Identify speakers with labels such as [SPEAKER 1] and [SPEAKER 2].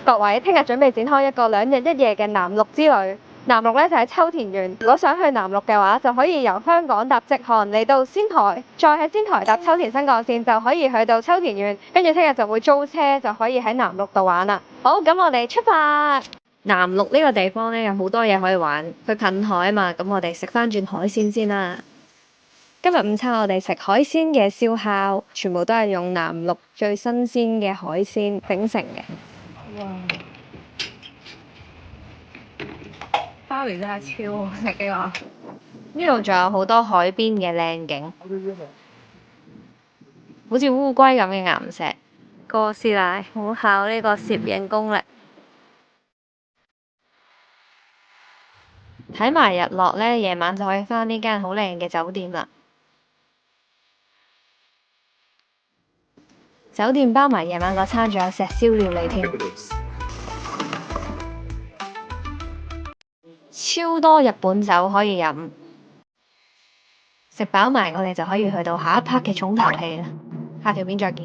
[SPEAKER 1] 各位，聽日準備展開一個2日1夜嘅南陸之旅。南陸咧就喺秋田縣。如果想去南陸嘅話，就可以由香港搭直航嚟到仙台，再喺仙台搭秋田新幹線就可以去到秋田縣。跟住聽日就會租車就可以喺南陸度玩啦。好，咁我哋出發。南陸呢個地方咧有好多嘢可以玩，佢近海啊嘛，咁我哋食翻轉海鮮先啦。今日午餐我哋食海鮮嘅燒烤，全部都係用南陸最新鮮嘅海鮮整成嘅。哇！鮑魚真係超好食嘅喎！呢度仲有好多海邊嘅靚景，好似烏龜咁嘅岩石。哥斯拉好考呢個攝影功力。睇埋日落咧，夜晚就可以返呢間好靚嘅酒店啦。酒店包埋夜晚嗰餐，仲有石燒料理添。超多日本酒可以飲，食飽埋我哋就可以去到下一 part 嘅重頭戲啦。下條片再見。